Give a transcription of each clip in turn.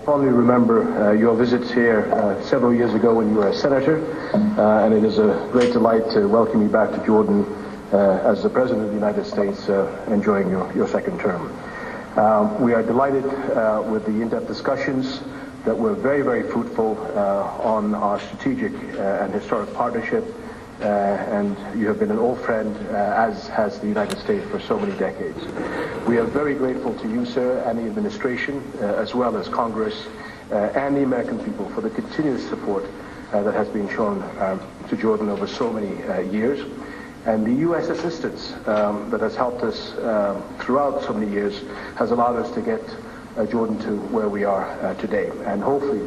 Fondly remember your visits here several years ago when you were a senator, and it is a great delight to welcome you back to Jordan as the President of the United States, enjoying your second term. We are delighted with the in-depth discussions that were very, very fruitful on our strategic and historic partnership, and you have been an old friend, as has the United States for so many decades. We are very grateful to you, sir, and the administration, as well as Congress and the American people for the continuous support that has been shown to Jordan over so many years. And the U.S. assistance that has helped us throughout so many years has allowed us to get Jordan to where we are today, and hopefully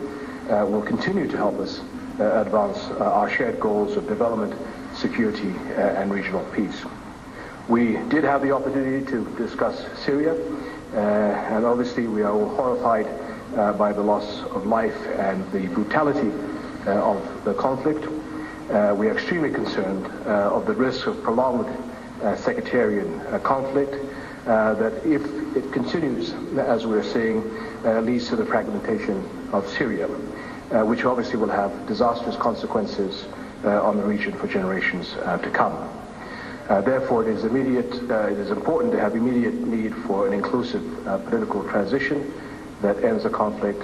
will continue to help us advance our shared goals of development, security, and regional peace. We did have the opportunity to discuss Syria, and obviously we are all horrified by the loss of life and the brutality of the conflict. We are extremely concerned of the risk of prolonged sectarian conflict that, if it continues as we're seeing, leads to the fragmentation of Syria, which obviously will have disastrous consequences on the region for generations to come. Therefore, it is important to have immediate need for an inclusive political transition that ends the conflict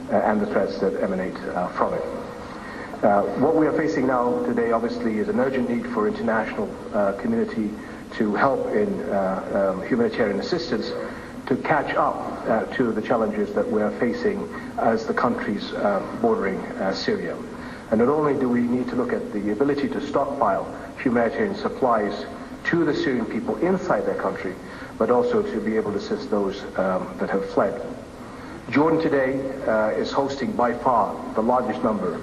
and the threats that emanate from it. What we are facing now today, obviously, is an urgent need for international community to help in humanitarian assistance to catch up to the challenges that we are facing as the countries bordering Syria. And not only do we need to look at the ability to stockpile humanitarian supplies to the Syrian people inside their country, but also to be able to assist those that have fled. Jordan today is hosting by far the largest number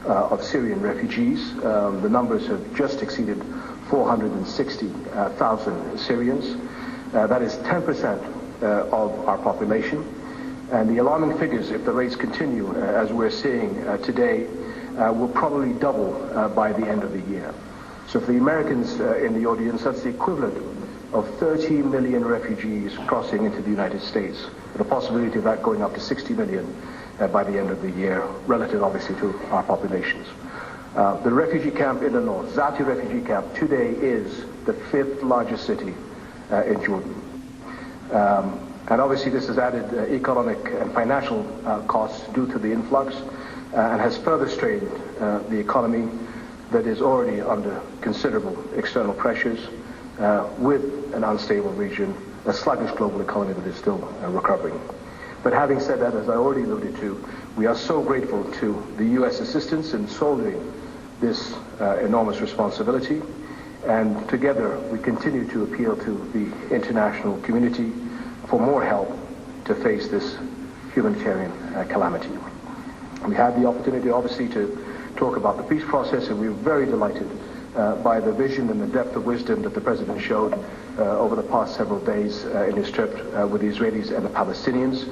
of Syrian refugees. The numbers have just exceeded 460,000 Syrians. That is 10% of our population. And the alarming figures, if the rates continue as we're seeing today, will probably double by the end of the year. So for the Americans in the audience, that's the equivalent of 30 million refugees crossing into the United States, with the possibility of that going up to 60 million by the end of the year, relative obviously to our populations. The refugee camp in the north, Zati refugee camp, today is the 5th largest city in Jordan. And obviously this has added economic and financial costs due to the influx, and has further strained the economy that is already under considerable external pressures, with an unstable region, a sluggish global economy that is still recovering. But having said that, as I already alluded to, we are so grateful to the U.S. assistance in solving this enormous responsibility, and together we continue to appeal to the international community for more help to face this humanitarian calamity. We had the opportunity, obviously, to talk about the peace process, and we were very delighted by the vision and the depth of wisdom that the President showed over the past several days in his trip with the Israelis and the Palestinians.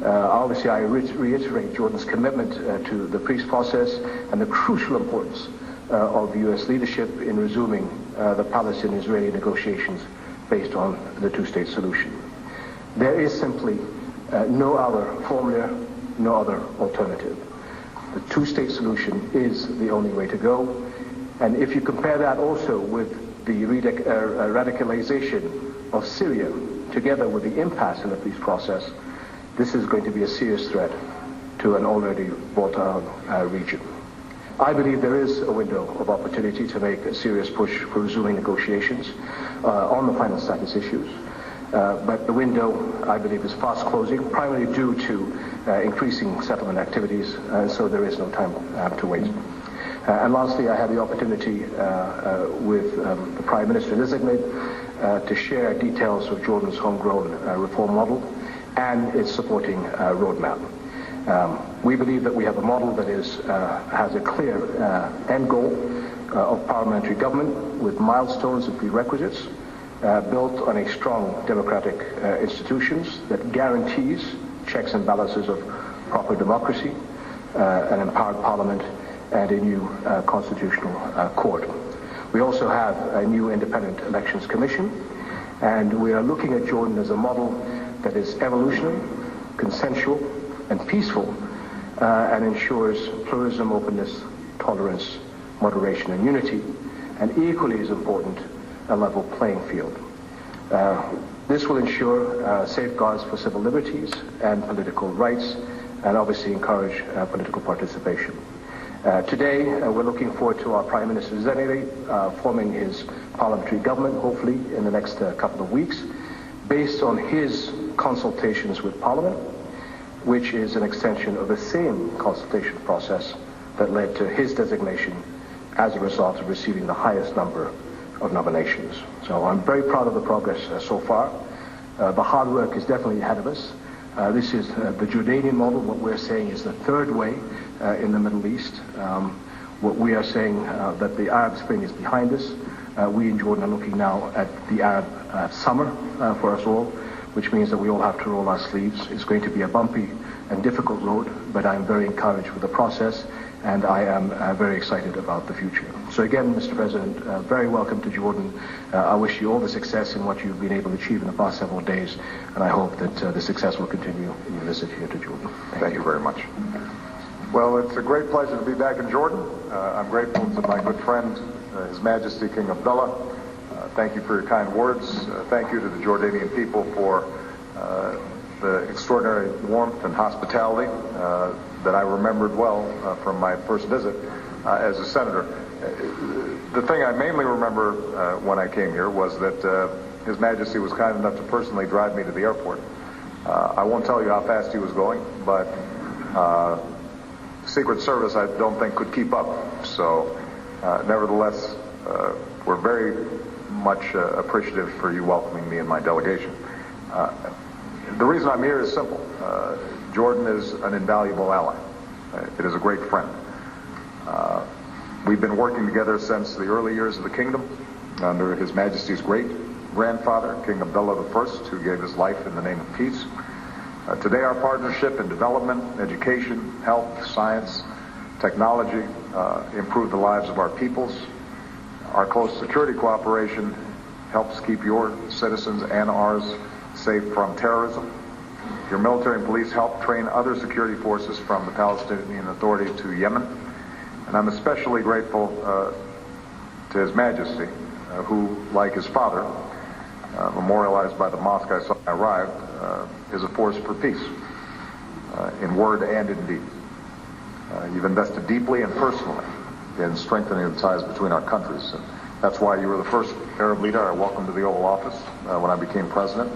Obviously, I reiterate Jordan's commitment to the peace process and the crucial importance of U.S. leadership in resuming the Palestinian-Israeli negotiations based on the two-state solution. There is simply no other formula, no other alternative. The two-state solution is the only way to go. And if you compare that also with the radicalization of Syria, together with the impasse in the peace process, this is going to be a serious threat to an already volatile region. I believe there is a window of opportunity to make a serious push for resuming negotiations on the final status issues. But the window, I believe, is fast closing, primarily due to increasing settlement activities, and so there is no time to wait. And lastly, I had the opportunity with the Prime Minister designate to share details of Jordan's homegrown reform model and its supporting roadmap. We believe that we have a model that has a clear end goal of parliamentary government with milestones and prerequisites, built on a strong democratic institutions that guarantees checks and balances of proper democracy, an empowered parliament, and a new constitutional court. We also have a new independent elections commission, and we are looking at Jordan as a model that is evolutionary, consensual, and peaceful, and ensures pluralism, openness, tolerance, moderation, and unity, and equally as important, a level playing field. This will ensure safeguards for civil liberties and political rights, and obviously encourage political participation. Today, we're looking forward to our Prime Minister Zenere forming his parliamentary government, hopefully in the next couple of weeks, based on his consultations with Parliament, which is an extension of the same consultation process that led to his designation as a result of receiving the highest number of nominations. So I'm very proud of the progress so far. The hard work is definitely ahead of us. This is the Jordanian model. What we're saying is the third way in the Middle East. What we are saying that the Arab Spring is behind us. We in Jordan are looking now at the Arab summer for us all, which means that we all have to roll our sleeves. It's going to be a bumpy and difficult road, but I'm very encouraged with the process, and I am very excited about the future. So again, Mr. President, very welcome to Jordan. I wish you all the success in what you've been able to achieve in the past several days, and I hope that the success will continue in your visit here to Jordan. Thank you very much. Well, it's a great pleasure to be back in Jordan. I'm grateful to my good friend, His Majesty King Abdullah. Thank you for your kind words. Thank you to the Jordanian people for the extraordinary warmth and hospitality that I remembered well from my first visit as a senator. The thing I mainly remember when I came here was that His Majesty was kind enough to personally drive me to the airport. I won't tell you how fast he was going, but Secret Service I don't think could keep up. So nevertheless, we're very much appreciative for you welcoming me and my delegation. The reason I'm here is simple. Jordan is an invaluable ally. It is a great friend. We've been working together since the early years of the kingdom under His Majesty's great-grandfather, King Abdullah I, who gave his life in the name of peace. Today our partnership in development, education, health, science, technology improve the lives of our peoples. Our close security cooperation helps keep your citizens and ours safe from terrorism. Your military and police help train other security forces from the Palestinian Authority to Yemen. And I'm especially grateful to His Majesty, who, like his father, memorialized by the mosque I saw when I arrived, is a force for peace, in word and in deed. You've invested deeply and personally in strengthening the ties between our countries. And that's why you were the first Arab leader I welcomed to the Oval Office when I became president.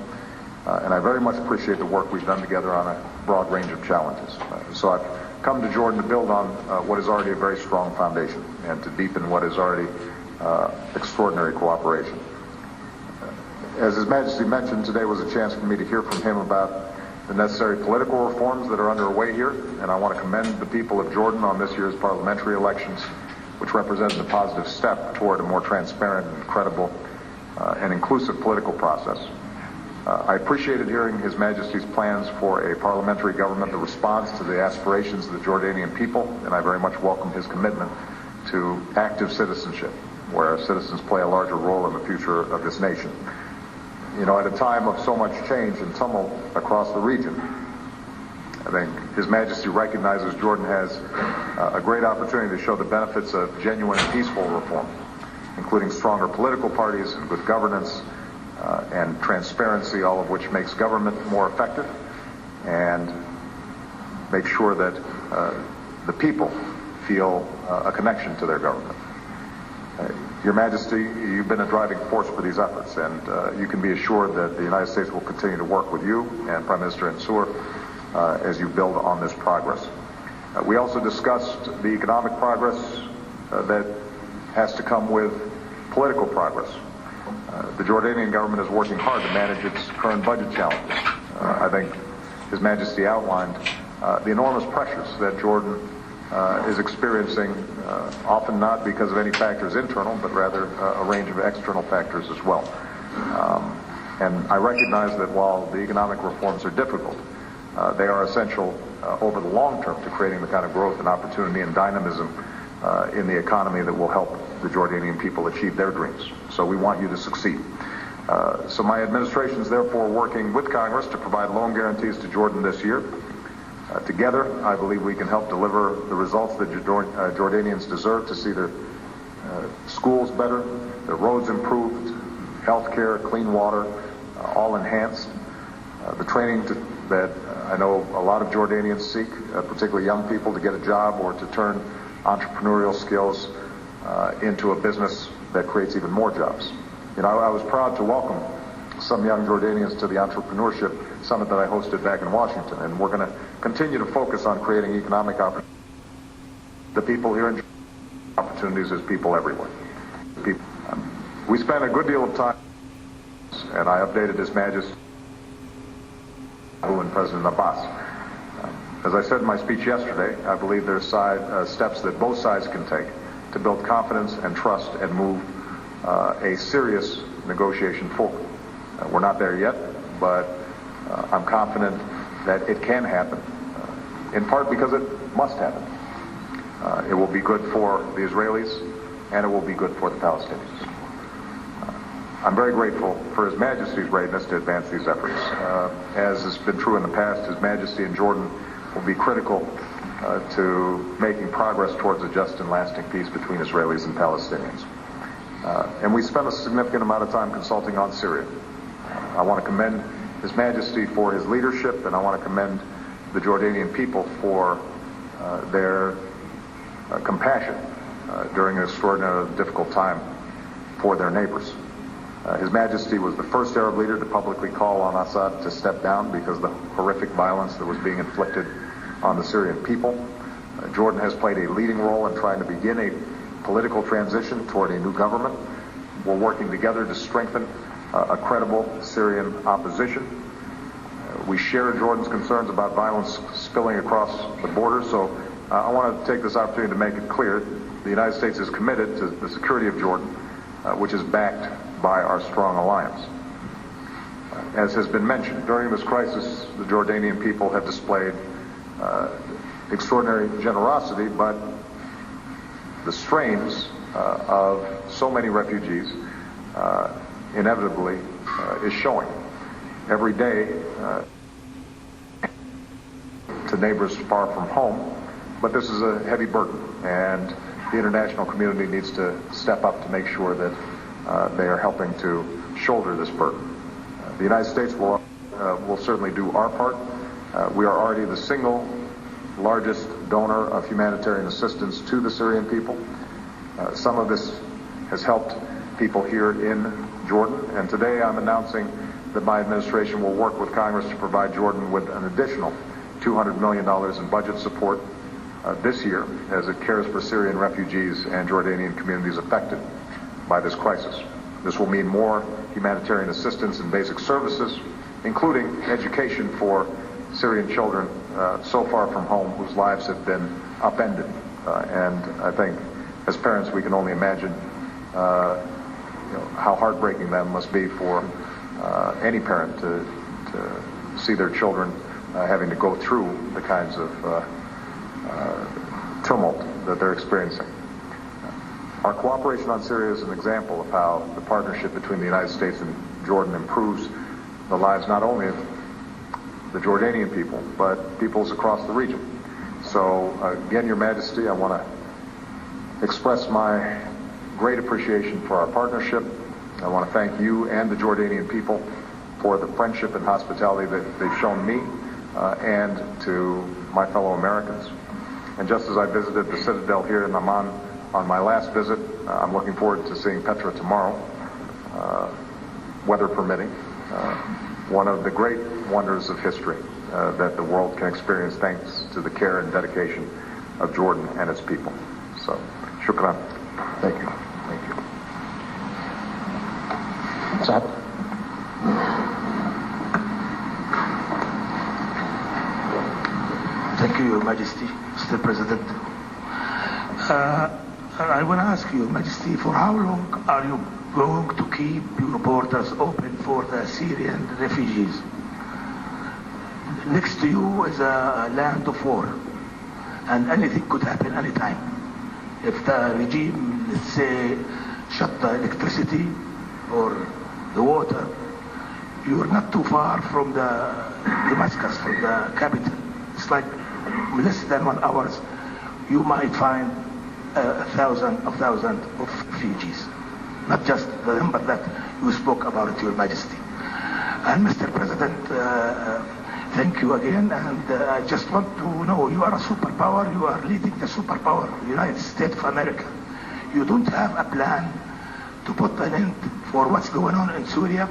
And I very much appreciate the work we've done together on a broad range of challenges. So I've come to Jordan to build on what is already a very strong foundation and to deepen what is already extraordinary cooperation. As His Majesty mentioned, today was a chance for me to hear from him about the necessary political reforms that are underway here, and I want to commend the people of Jordan on this year's parliamentary elections, which represents a positive step toward a more transparent and credible and inclusive political process. I appreciated hearing His Majesty's plans for a parliamentary government that responds to the aspirations of the Jordanian people, and I very much welcome his commitment to active citizenship, where citizens play a larger role in the future of this nation. You know, at a time of so much change and tumult across the region, I think His Majesty recognizes Jordan has a great opportunity to show the benefits of genuine and peaceful reform, including stronger political parties and good governance, and transparency, all of which makes government more effective and makes sure that the people feel a connection to their government. Your Majesty, you've been a driving force for these efforts, and you can be assured that the United States will continue to work with you and Prime Minister Mansour as you build on this progress. We also discussed the economic progress that has to come with political progress. The Jordanian government is working hard to manage its current budget challenges. I think His Majesty outlined the enormous pressures that Jordan is experiencing, often not because of any factors internal, but rather a range of external factors as well. And I recognize that while the economic reforms are difficult, they are essential over the long term to creating the kind of growth and opportunity and dynamism in the economy that will help the Jordanian people achieve their dreams. So we want you to succeed. So my administration is therefore working with Congress to provide loan guarantees to Jordan this year, Together, I believe we can help deliver the results that Jordanians deserve, to see their schools better, their roads improved, health care, clean water, all enhanced. The training that I know a lot of Jordanians seek, particularly young people, to get a job or to turn entrepreneurial skills into a business that creates even more jobs. You know, I was proud to welcome some young Jordanians to the entrepreneurship summit that I hosted back in Washington, and we're going to continue to focus on creating economic opportunities. The people here in opportunities as people everywhere. We spent a good deal of time, and I updated His Majesty and President Abbas. As I said in my speech yesterday, I believe there's steps that both sides can take to build confidence and trust and move a serious negotiation forward. We're not there yet, but I'm confident that it can happen, in part because it must happen. It will be good for the Israelis, and it will be good for the Palestinians. I'm very grateful for His Majesty's readiness to advance these efforts. As has been true in the past, His Majesty and Jordan will be critical to making progress towards a just and lasting peace between Israelis and Palestinians. And we spent a significant amount of time consulting on Syria. I want to commend His Majesty for his leadership, and I want to commend the Jordanian people for their compassion during an extraordinarily difficult time for their neighbors. His Majesty was the first Arab leader to publicly call on Assad to step down because of the horrific violence that was being inflicted on the Syrian people. Jordan has played a leading role in trying to begin a political transition toward a new government. We're working together to strengthen a credible Syrian opposition. We share Jordan's concerns about violence spilling across the border, so I want to take this opportunity to make it clear the United States is committed to the security of Jordan, which is backed by our strong alliance. As has been mentioned, during this crisis, the Jordanian people have displayed extraordinary generosity, but the strains of so many refugees inevitably is showing. Every day to neighbors far from home, but this is a heavy burden, and the international community needs to step up to make sure that they are helping to shoulder this burden. The United States will certainly do our part. We are already the single largest donor of humanitarian assistance to the Syrian people. Some of this has helped people here in Jordan, and today I'm announcing that my administration will work with Congress to provide Jordan with an additional $200 million in budget support this year as it cares for Syrian refugees and Jordanian communities affected by this crisis. This will mean more humanitarian assistance and basic services, including education for Syrian children so far from home whose lives have been upended. And I think as parents we can only imagine how heartbreaking that must be for any parent to see their children having to go through the kinds of tumult that they're experiencing. Our cooperation on Syria is an example of how the partnership between the United States and Jordan improves the lives not only of the Jordanian people, but peoples across the region. So again, Your Majesty, I want to express my great appreciation for our partnership. I want to thank you and the Jordanian people for the friendship and hospitality that they've shown me and to my fellow Americans. And just as I visited the Citadel here in Amman on my last visit, I'm looking forward to seeing Petra tomorrow, weather permitting. One of the great wonders of history that the world can experience thanks to the care and dedication of Jordan and its people. So, shukran. Thank you. Thank you. Saad. Thank you, Your Majesty, Mr. President. I want to ask you, Your Majesty, for how long are you going to keep your borders open for the Syrian refugees? Next to you is a land of war, and anything could happen anytime. If the regime, let's say, shut the electricity or the water, you're not too far from the Damascus, from the capital. It's like less than 1 hour, you might find thousands of refugees. Not just the number that you spoke about, Your Majesty. And Mr. President, thank you again, and I just want to know, you are a superpower, you are leading the superpower, United States of America. You don't have a plan to put an end for what's going on in Syria,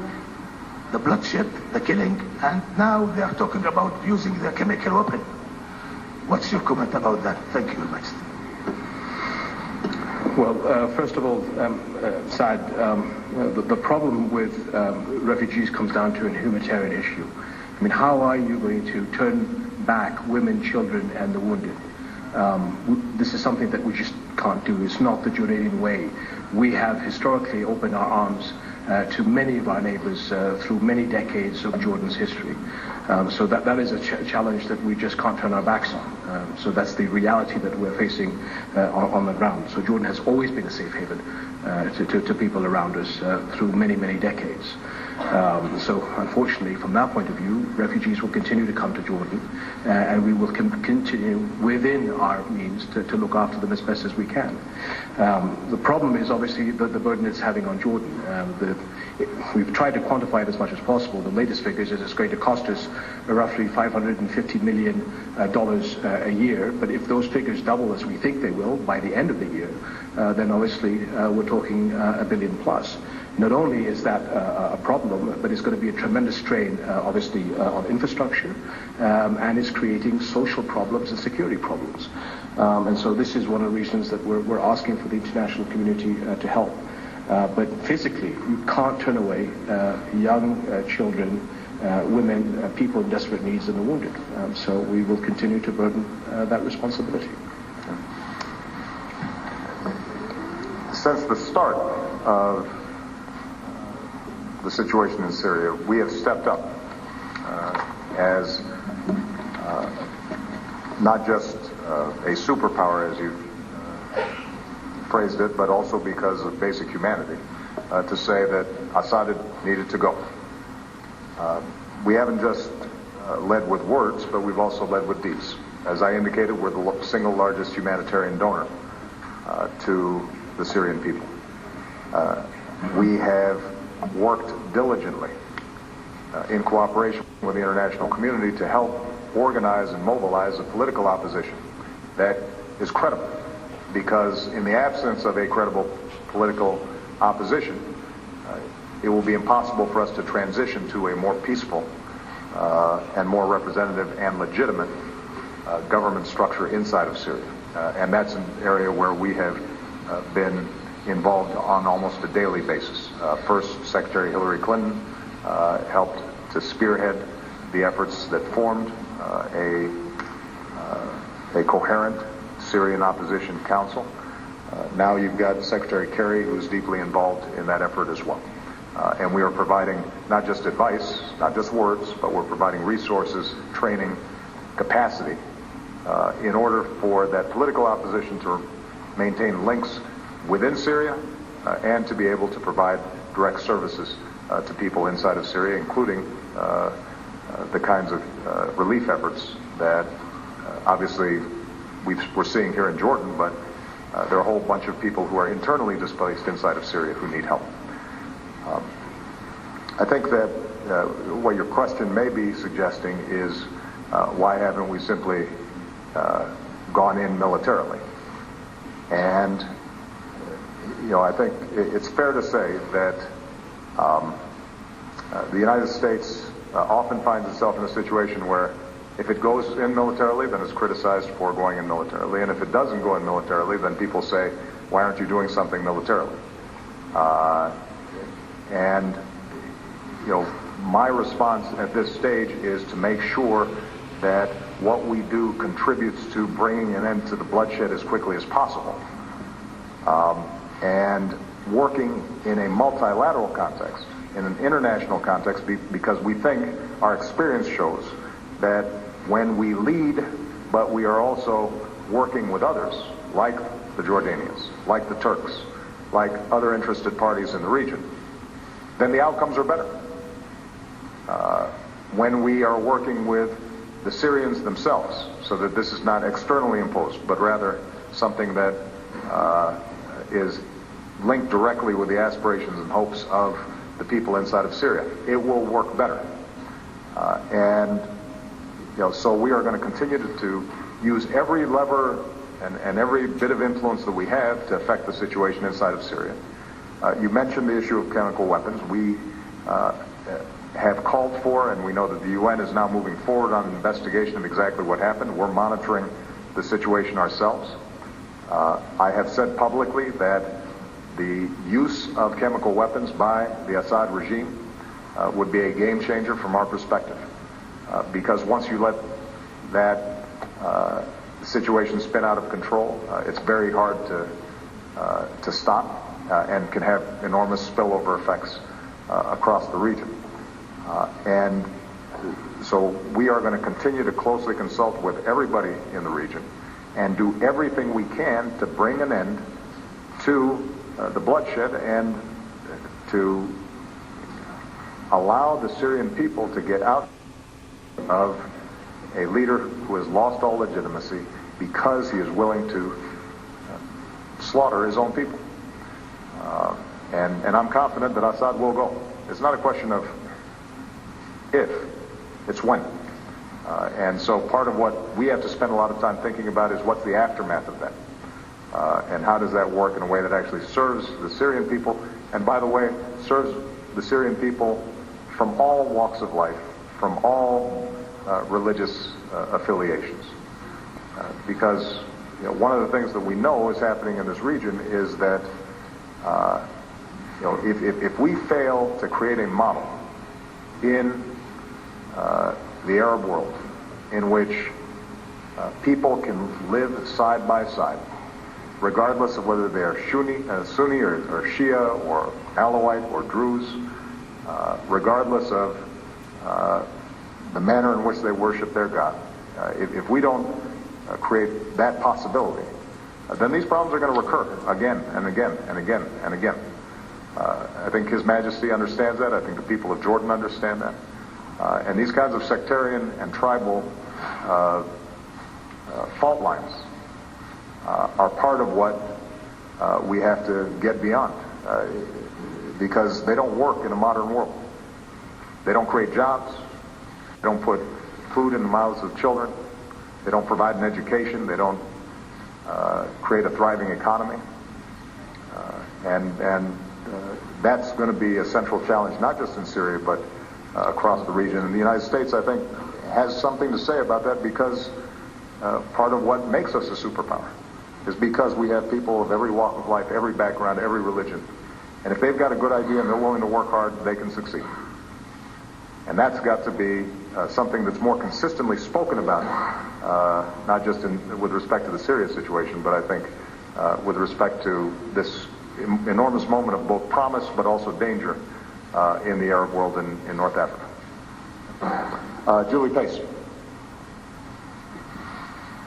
the bloodshed, the killing, and now they are talking about using the chemical weapon. What's your comment about that? Thank you, Your Majesty. Well, first of all, Saad, the problem with refugees comes down to a humanitarian issue. I mean, how are you going to turn back women, children, and the wounded? This is something that we just can't do. It's not the Jordanian way. We have historically opened our arms to many of our neighbors through many decades of Jordan's history. So that is a challenge that we just can't turn our backs on. So that's the reality that we're facing on the ground. So Jordan has always been a safe haven to people around us through many, many decades. So unfortunately, from that point of view, refugees will continue to come to Jordan, and we will continue within our means to look after them as best as we can. The problem is obviously the burden it's having on Jordan. We've tried to quantify it as much as possible. The latest figures is it's going to cost us roughly $550 million a year, but if those figures double as we think they will by the end of the year, then obviously we're talking $1 billion plus. Not only is that a problem, but it's going to be a tremendous strain, obviously, on infrastructure, and it's creating social problems and security problems. And so this is one of the reasons that we're asking for the international community to help. But physically, you can't turn away young children, women, people in desperate needs, and the wounded. So we will continue to burden that responsibility. Since the start of the situation in Syria, we have stepped up as not just a superpower, as you phrased it, but also because of basic humanity, to say that Assad needed to go. We haven't just led with words, but we've also led with deeds. As I indicated, we're the single largest humanitarian donor to the Syrian people. We have worked diligently in cooperation with the international community to help organize and mobilize a political opposition that is credible. Because in the absence of a credible political opposition, it will be impossible for us to transition to a more peaceful and more representative and legitimate government structure inside of Syria. And that's an area where we have been involved on almost a daily basis. First, Secretary Hillary Clinton helped to spearhead the efforts that formed a coherent Syrian Opposition Council. Now you've got Secretary Kerry, who's deeply involved in that effort as well. And we are providing not just advice, not just words, but we're providing resources, training, capacity in order for that political opposition to maintain links within Syria and to be able to provide direct services to people inside of Syria, including the kinds of relief efforts that obviously we're seeing here in Jordan, but there are a whole bunch of people who are internally displaced inside of Syria who need help. I think that what your question may be suggesting is why haven't we simply gone in militarily? And I think it's fair to say that the United States often finds itself in a situation where if it goes in militarily, then it's criticized for going in militarily. And if it doesn't go in militarily, then people say, why aren't you doing something militarily? My response at this stage is to make sure that what we do contributes to bringing an end to the bloodshed as quickly as possible. And working in a multilateral context, in an international context, because we think our experience shows that when we lead, but we are also working with others, like the Jordanians, like the Turks, like other interested parties in the region, then the outcomes are better. When we are working with the Syrians themselves, so that this is not externally imposed, but rather something that is linked directly with the aspirations and hopes of the people inside of Syria, it will work better. So we are going to continue to use every lever and every bit of influence that we have to affect the situation inside of Syria. You mentioned the issue of chemical weapons. We have called for, and we know that the UN is now moving forward on an investigation of exactly what happened. We're monitoring the situation ourselves. I have said publicly that the use of chemical weapons by the Assad regime would be a game changer from our perspective. Because once you let that situation spin out of control, it's very hard to stop and can have enormous spillover effects across the region. And so we are going to continue to closely consult with everybody in the region and do everything we can to bring an end to the bloodshed and to allow the Syrian people to get out of a leader who has lost all legitimacy because he is willing to slaughter his own people. And I'm confident that Assad will go. It's not a question of if, it's when. And so part of what we have to spend a lot of time thinking about is what's the aftermath of that. And how does that work in a way that actually serves the Syrian people, and by the way, serves the Syrian people from all walks of life, from all religious affiliations. Because one of the things that we know is happening in this region is that if we fail to create a model in the Arab world in which people can live side by side, regardless of whether they are Sunni or Shia or Alawite or Druze, regardless of the manner in which they worship their God. If we don't create that possibility, then these problems are going to recur again and again and again and again. I think His Majesty understands that. I think the people of Jordan understand that. And these kinds of sectarian and tribal fault lines are part of what we have to get beyond, because they don't work in a modern world. They don't create jobs. They don't put food in the mouths of children. They don't provide an education. They don't create a thriving economy. And that's going to be a central challenge, not just in Syria, but across the region. And the United States, I think, has something to say about that, because part of what makes us a superpower is because we have people of every walk of life, every background, every religion. And if they've got a good idea and they're willing to work hard, they can succeed. And that's got to be something that's more consistently spoken about, not just with respect to the Syria situation, but I think with respect to this enormous moment of both promise but also danger in the Arab world in North Africa. Julie Pace.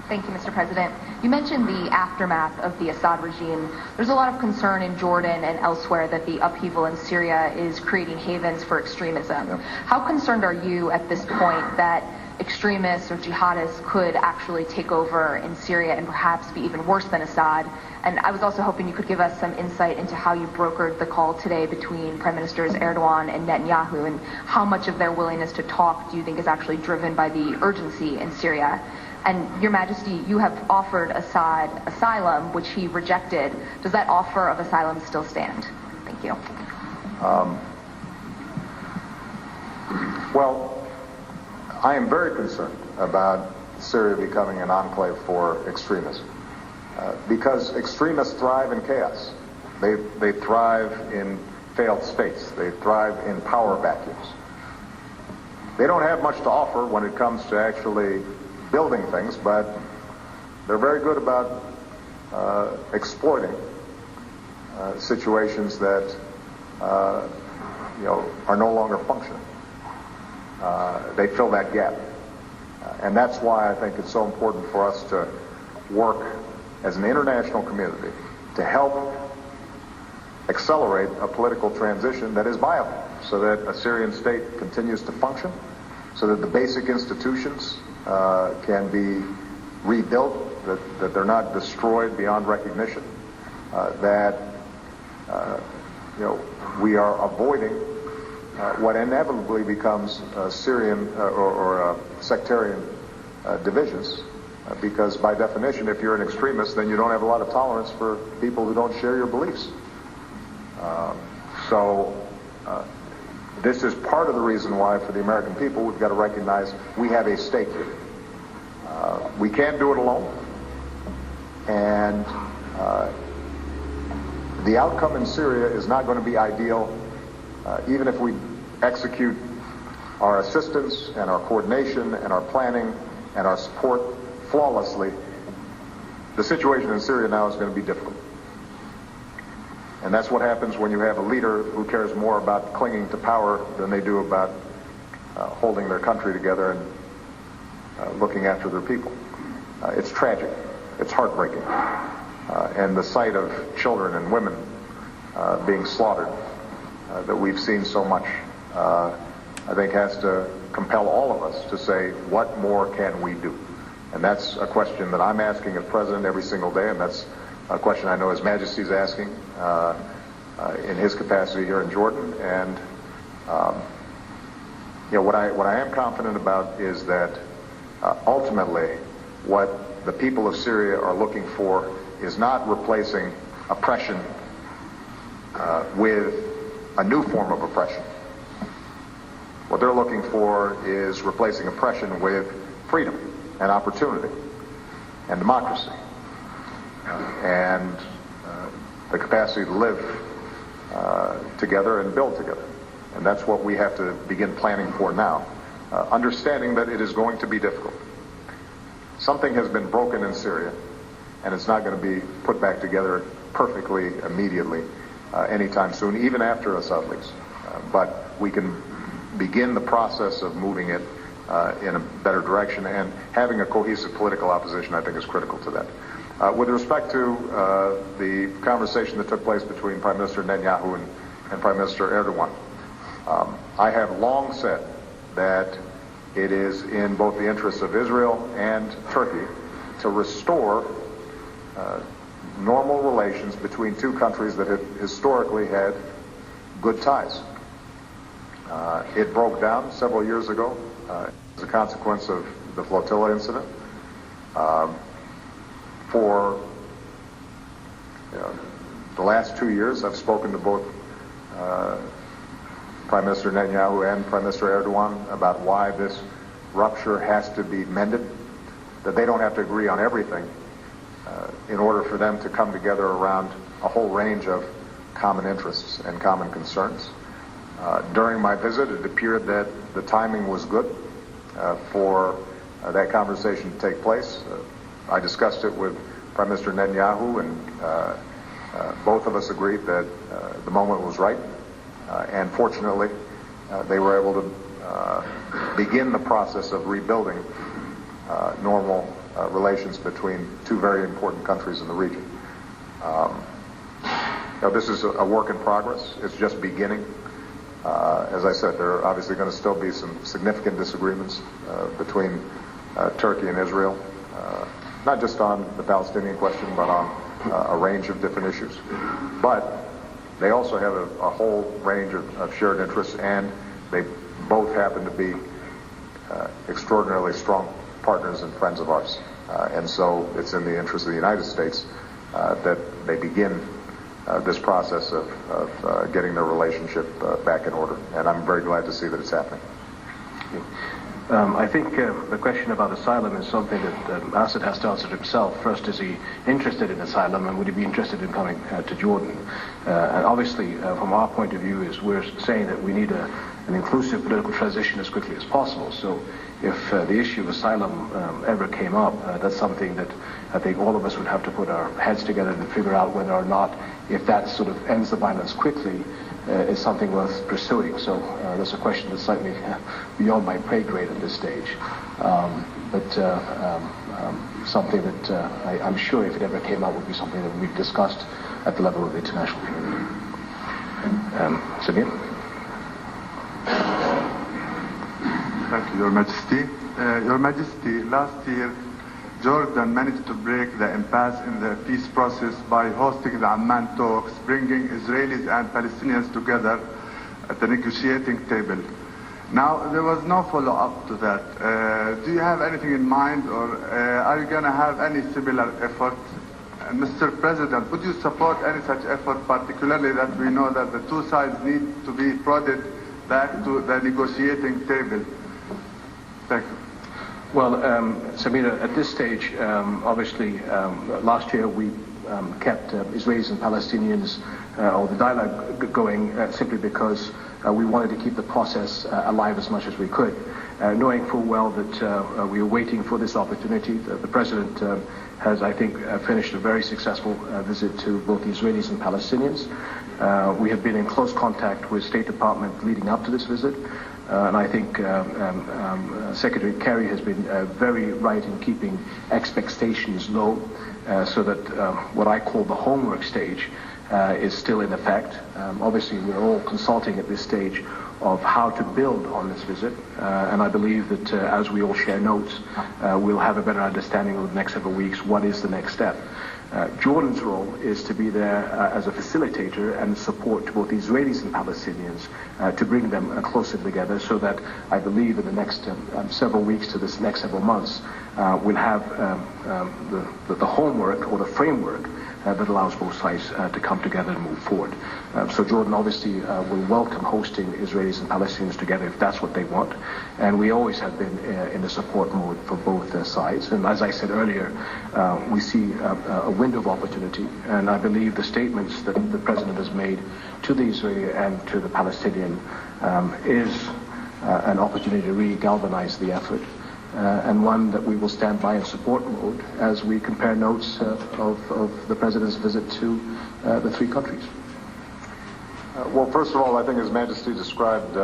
Thank you, Mr. President. You mentioned the aftermath of the Assad regime. There's a lot of concern in Jordan and elsewhere that the upheaval in Syria is creating havens for extremism. Yep. How concerned are you at this point that extremists or jihadists could actually take over in Syria and perhaps be even worse than Assad? And I was also hoping you could give us some insight into how you brokered the call today between Prime Ministers Erdogan and Netanyahu, and how much of their willingness to talk do you think is actually driven by the urgency in Syria? And Your Majesty, you have offered Assad asylum, which he rejected. Does that offer of asylum still stand? Thank you. Well, I am very concerned about Syria becoming an enclave for extremism, because extremists thrive in chaos. They thrive in failed states. They thrive in power vacuums. They don't have much to offer when it comes to actually building things, but they're very good about exploiting situations that are no longer functioning. They fill that gap, and that's why I think it's so important for us to work as an international community to help accelerate a political transition that is viable, so that a Syrian state continues to function, so that the basic institutions can be rebuilt, that they're not destroyed beyond recognition, that we are avoiding what inevitably becomes Syrian or sectarian divisions, because by definition, if you're an extremist, then you don't have a lot of tolerance for people who don't share your beliefs. This is part of the reason why, for the American people, we've got to recognize we have a stake here. We can't do it alone, and the outcome in Syria is not going to be ideal, even if we execute our assistance and our coordination and our planning and our support flawlessly. The situation in Syria now is going to be difficult. And that's what happens when you have a leader who cares more about clinging to power than they do about holding their country together and looking after their people. It's tragic. It's heartbreaking. And the sight of children and women being slaughtered that we've seen so much, I think has to compel all of us to say, what more can we do? And that's a question that I'm asking as president every single day, and that's a question I know His Majesty is asking in his capacity here in Jordan. And what I am confident about is that ultimately what the people of Syria are looking for is not replacing oppression with a new form of oppression. What they're looking for is replacing oppression with freedom and opportunity and democracy and the capacity to live together and build together. And that's what we have to begin planning for now, understanding that it is going to be difficult. Something has been broken in Syria, and it's not going to be put back together perfectly immediately anytime soon, even after Assad leaves. But we can begin the process of moving it in a better direction, and having a cohesive political opposition, I think, is critical to that. With respect to the conversation that took place between Prime Minister Netanyahu and Prime Minister Erdogan, I have long said that it is in both the interests of Israel and Turkey to restore normal relations between two countries that have historically had good ties. It broke down several years ago as a consequence of the flotilla incident. For the last 2 years, I've spoken to both Prime Minister Netanyahu and Prime Minister Erdogan about why this rupture has to be mended, that they don't have to agree on everything in order for them to come together around a whole range of common interests and common concerns. During my visit, it appeared that the timing was good for that conversation to take place. I discussed it with Prime Minister Netanyahu, and both of us agreed that the moment was right. And fortunately, they were able to begin the process of rebuilding normal relations between two very important countries in the region. This is a work in progress. It's just beginning. As I said, there are obviously going to still be some significant disagreements between Turkey and Israel, not just on the Palestinian question, but on a range of different issues. But they also have a whole range of shared interests, and they both happen to be extraordinarily strong partners and friends of ours. And so it's in the interest of the United States that they begin this process of getting their relationship back in order. And I'm very glad to see that it's happening. I think the question about asylum is something that Assad has to answer himself. First, is he interested in asylum, and would he be interested in coming to Jordan? And obviously, from our point of view, is we're saying that we need an inclusive political transition as quickly as possible. So if the issue of asylum ever came up, that's something that I think all of us would have to put our heads together and figure out whether or not, if that sort of ends the violence quickly, is something worth pursuing. So that's a question that's slightly beyond my pay grade at this stage. But something that I'm sure if it ever came up would be something that we've discussed at the level of the international community. Samir? Thank you, Your Majesty. Your Majesty, last year, Jordan managed to break the impasse in the peace process by hosting the Amman talks, bringing Israelis and Palestinians together at the negotiating table. Now, there was no follow-up to that. Do you have anything in mind, or are you going to have any similar effort? And Mr. President, would you support any such effort, particularly that we know that the two sides need to be prodded back to the negotiating table? Thank you. Well, Samira, at this stage, obviously, last year we kept Israelis and Palestinians, or the dialogue going, simply because we wanted to keep the process alive as much as we could, knowing full well that we were waiting for this opportunity. The President has, I think, finished a very successful visit to both the Israelis and Palestinians. We have been in close contact with State Department leading up to this visit. And I think Secretary Kerry has been very right in keeping expectations low, so that what I call the homework stage is still in effect. Obviously, we're all consulting at this stage of how to build on this visit, and I believe that as we all share notes, we'll have a better understanding over the next several weeks what is the next step. Jordan's role is to be there as a facilitator and support to both Israelis and Palestinians to bring them closer together, so that I believe in the next several weeks to this next several months, we'll have the homework or the framework that allows both sides to come together and move forward. So Jordan obviously will welcome hosting Israelis and Palestinians together if that's what they want. And we always have been in the support mode for both sides. And as I said earlier, we see a window of opportunity. And I believe the statements that the President has made to the Israeli and to the Palestinian is an opportunity to really galvanize the effort. And one that we will stand by in support mode as we compare notes of the President's visit to the three countries. Well, first of all, I think His Majesty described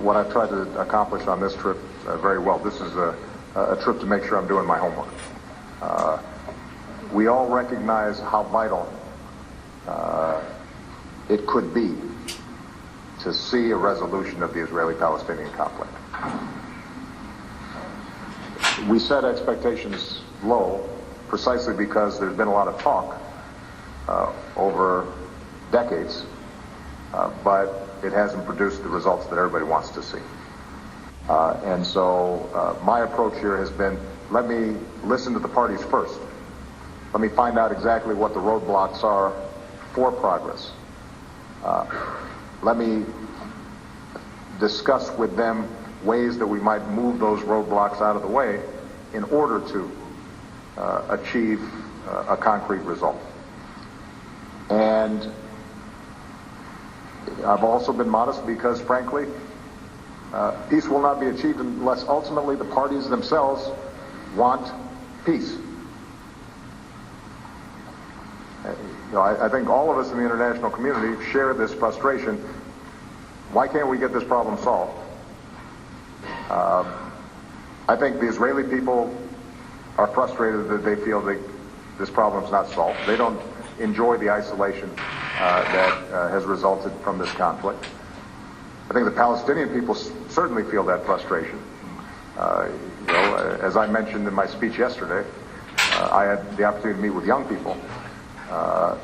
what I've tried to accomplish on this trip very well. This is a trip to make sure I'm doing my homework. We all recognize how vital it could be to see a resolution of the Israeli-Palestinian conflict. We set expectations low precisely because there's been a lot of talk over decades, but it hasn't produced the results that everybody wants to see. And so my approach here has been, let me listen to the parties first. Let me find out exactly what the roadblocks are for progress. Let me discuss with them ways that we might move those roadblocks out of the way in order to achieve a concrete result. And I've also been modest because, frankly, peace will not be achieved unless ultimately the parties themselves want peace. I think all of us in the international community share this frustration. Why can't we get this problem solved? I think the Israeli people are frustrated that they feel that this problem is not solved. They don't enjoy the isolation that has resulted from this conflict. I think the Palestinian people certainly feel that frustration. As I mentioned in my speech yesterday, I had the opportunity to meet with young people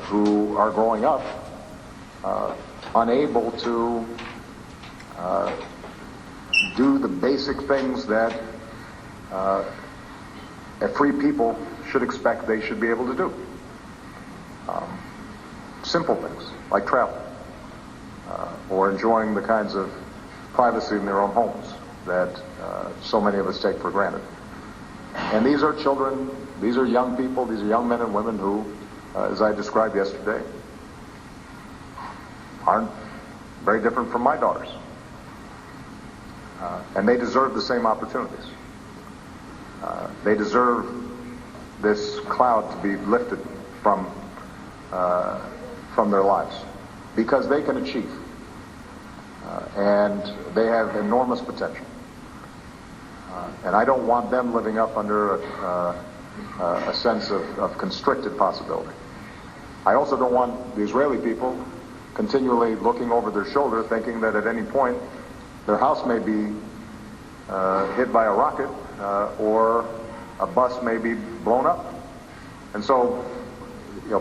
who are growing up unable to do the basic things that a free people should expect they should be able to do. Simple things like travel or enjoying the kinds of privacy in their own homes that so many of us take for granted. And these are children, these are young people, these are young men and women who, as I described yesterday, aren't very different from my daughters. And they deserve the same opportunities. They deserve this cloud to be lifted from their lives because they can achieve. And they have enormous potential. And I don't want them living up under a sense of constricted possibility. I also don't want the Israeli people continually looking over their shoulder thinking that at any point their house may be hit by a rocket, or a bus may be blown up. And so,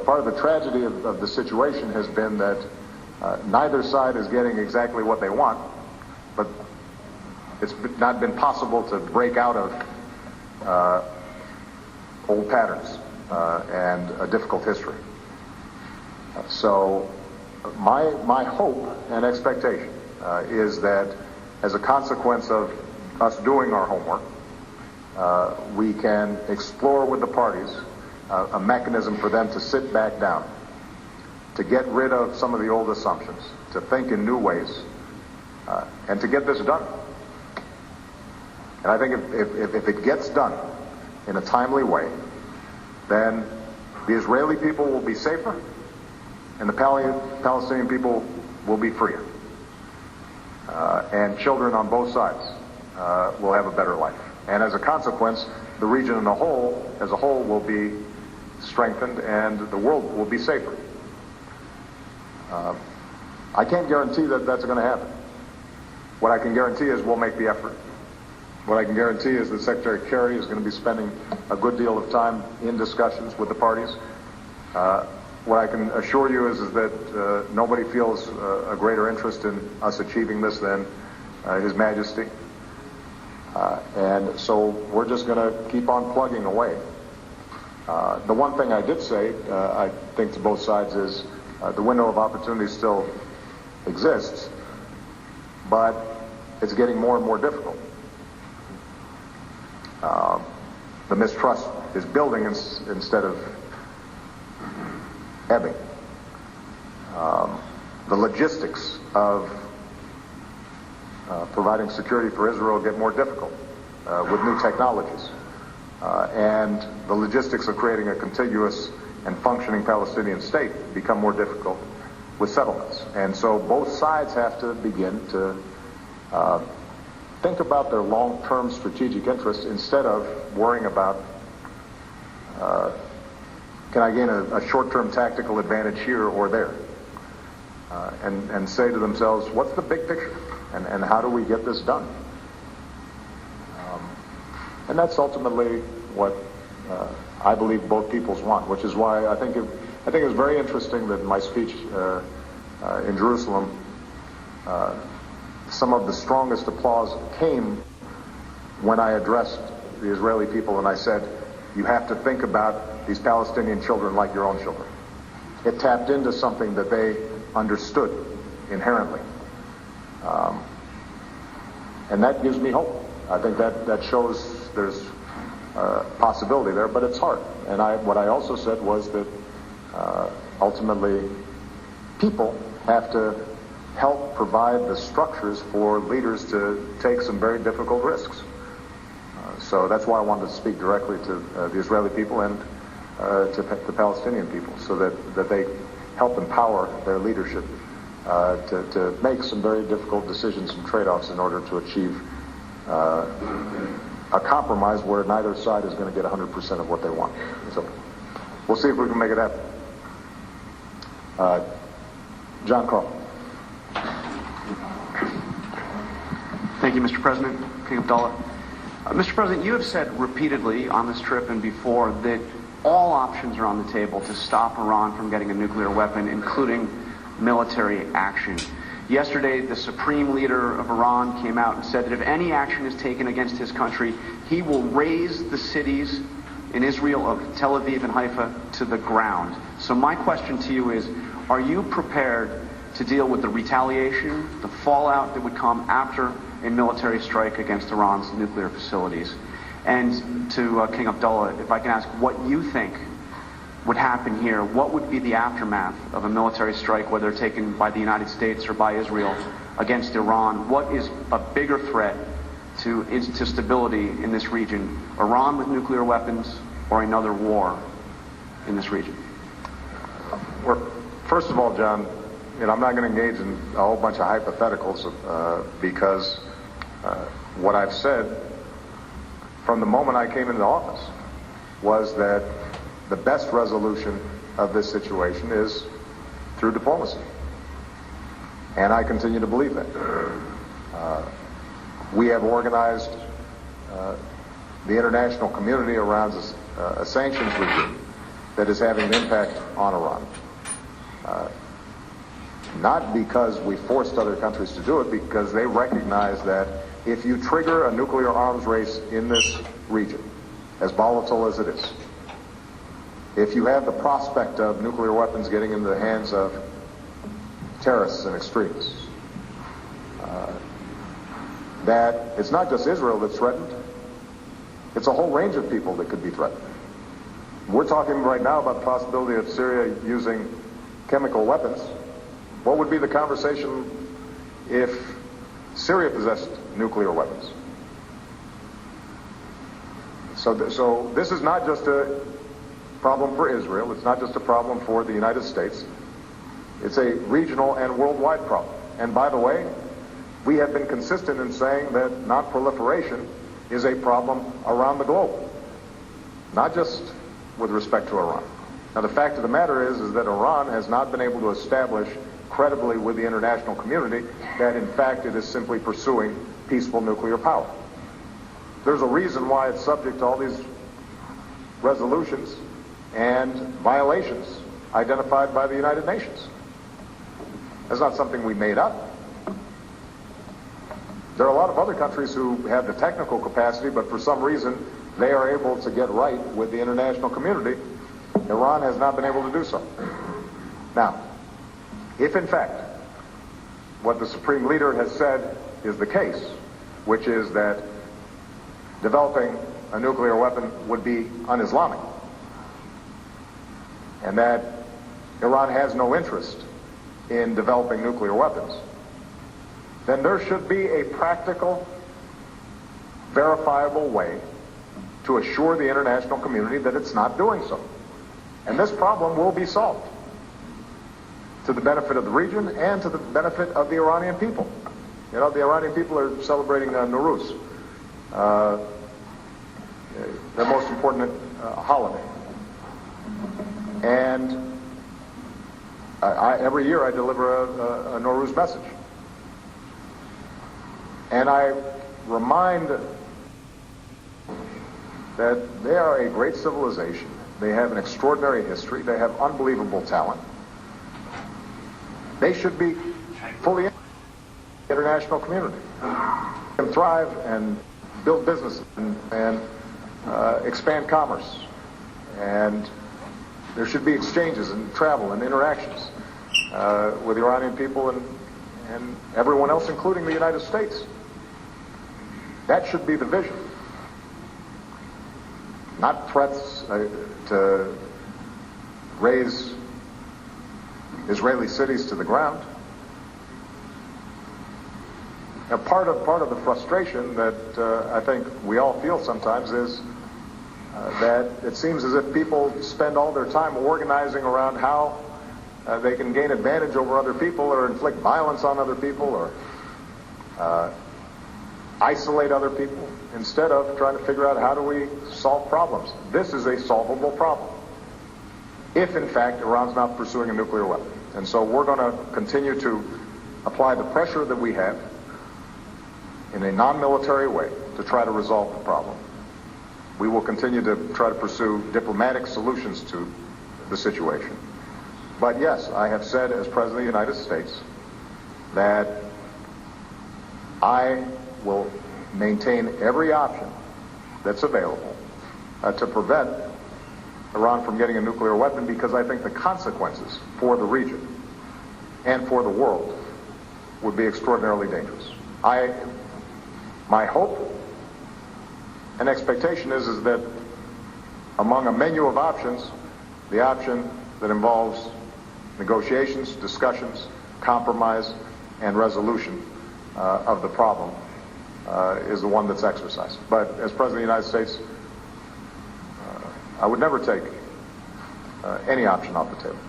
part of the tragedy of the situation has been that neither side is getting exactly what they want, but it's not been possible to break out of old patterns and a difficult history. So my hope and expectation is that as a consequence of us doing our homework, we can explore with the parties a mechanism for them to sit back down, to get rid of some of the old assumptions, to think in new ways, and to get this done. And I think if it gets done in a timely way, then the Israeli people will be safer, and the Palestinian people will be freer. And children on both sides will have a better life. And as a consequence, the region as a whole will be strengthened, and the world will be safer. I can't guarantee that that's going to happen. What I can guarantee is we'll make the effort. What I can guarantee is that Secretary Kerry is going to be spending a good deal of time in discussions with the parties. What I can assure you is that nobody feels a greater interest in us achieving this than His Majesty. And so we're just going to keep on plugging away. The one thing I did say, I think to both sides, is the window of opportunity still exists, but it's getting more and more difficult. The mistrust is building instead of ebbing. The logistics of providing security for Israel get more difficult with new technologies. And the logistics of creating a contiguous and functioning Palestinian state become more difficult with settlements. And so both sides have to begin to think about their long-term strategic interests instead of worrying about can I gain a short-term tactical advantage here or there, and say to themselves, what's the big picture, and how do we get this done? And that's ultimately what I believe both peoples want, which is why I think it was very interesting that in my speech in Jerusalem, some of the strongest applause came when I addressed the Israeli people and I said, you have to think about these Palestinian children like your own children. It tapped into something that they understood inherently. And that gives me hope. I think that shows there's possibility there, but it's hard. And what I also said was that ultimately people have to help provide the structures for leaders to take some very difficult risks. So that's why I wanted to speak directly to the Israeli people and to the Palestinian people, so that they help empower their leadership to make some very difficult decisions and trade-offs in order to achieve a compromise where neither side is going to get 100% of what they want. So we'll see if we can make it happen. John Carl. Thank you, Mr. President. King Abdullah. Mr. President, you have said repeatedly on this trip and before that all options are on the table to stop Iran from getting a nuclear weapon, including military action. Yesterday, the supreme leader of Iran came out and said that if any action is taken against his country, he will raise the cities in Israel of Tel Aviv and Haifa to the ground. So my question to you is, are you prepared to deal with the retaliation, the fallout that would come after a military strike against Iran's nuclear facilities? And to King Abdullah, if I can ask what you think would happen here, what would be the aftermath of a military strike, whether taken by the United States or by Israel against Iran? What is a bigger threat to stability in this region? Iran with nuclear weapons or another war in this region? Well, first of all, John, I'm not going to engage in a whole bunch of hypotheticals because what I've said from the moment I came into office was that the best resolution of this situation is through diplomacy. And I continue to believe that. We have organized the international community around a sanctions regime that is having an impact on Iran. Not because we forced other countries to do it, because they recognize that if you trigger a nuclear arms race in this region, as volatile as it is, if you have the prospect of nuclear weapons getting into the hands of terrorists and extremists, that it's not just Israel that's threatened, it's a whole range of people that could be threatened. We're talking right now about the possibility of Syria using chemical weapons. What would be the conversation if Syria possessed nuclear weapons? So this is not just a problem for Israel. It's not just a problem for the United States. It's a regional and worldwide problem. And by the way, we have been consistent in saying that non-proliferation is a problem around the globe, not just with respect to Iran. Now, the fact of the matter is that Iran has not been able to establish credibly with the international community that, in fact, it is simply pursuing peaceful nuclear power. There's a reason why it's subject to all these resolutions and violations identified by the United Nations. That's not something we made up. There are a lot of other countries who have the technical capacity, but for some reason they are able to get right with the international community. Iran has not been able to do so. Now, if in fact what the Supreme Leader has said is the case, which is that developing a nuclear weapon would be un-Islamic, and that Iran has no interest in developing nuclear weapons, then there should be a practical, verifiable way to assure the international community that it's not doing so. And this problem will be solved to the benefit of the region and to the benefit of the Iranian people. You know, the Iranian people are celebrating Nowruz, their most important holiday. And every year I deliver a Nowruz message. And I remind that they are a great civilization. They have an extraordinary history. They have unbelievable talent. They should be fully in the international community and thrive and build businesses and expand commerce. And there should be exchanges and travel and interactions with the Iranian people and everyone else, including the United States. That should be the vision. Not threats to raise Israeli cities to the ground. Now, part of the frustration that I think we all feel sometimes is that it seems as if people spend all their time organizing around how they can gain advantage over other people or inflict violence on other people or isolate other people instead of trying to figure out how do we solve problems. This is a solvable problem if, in fact, Iran's not pursuing a nuclear weapon. And so we're going to continue to apply the pressure that we have in a non-military way to try to resolve the problem. We will continue to try to pursue diplomatic solutions to the situation. But yes, I have said as President of the United States that I will maintain every option that's available to prevent Iran from getting a nuclear weapon, because I think the consequences for the region and for the world would be extraordinarily dangerous. My hope and expectation is that among a menu of options, the option that involves negotiations, discussions, compromise, and resolution of the problem is the one that's exercised. But as President of the United States, I would never take any option off the table.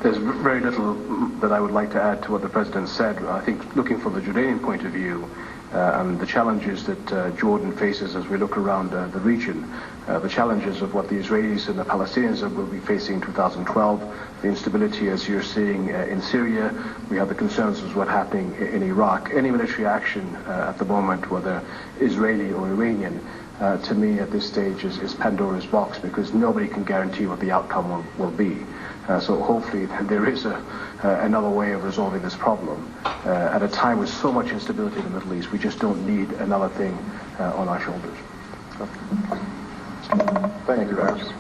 There's very little that I would like to add to what the President said. I think looking from the Jordanian point of view, and the challenges that Jordan faces as we look around the region, the challenges of what the Israelis and the Palestinians will be facing in 2012, the instability as you're seeing in Syria. We have the concerns of what's happening in Iraq. Any military action at the moment, whether Israeli or Iranian, to me at this stage is Pandora's box, because nobody can guarantee what the outcome will be. So hopefully there is another way of resolving this problem. At a time with so much instability in the Middle East, we just don't need another thing on our shoulders. Thank you, guys.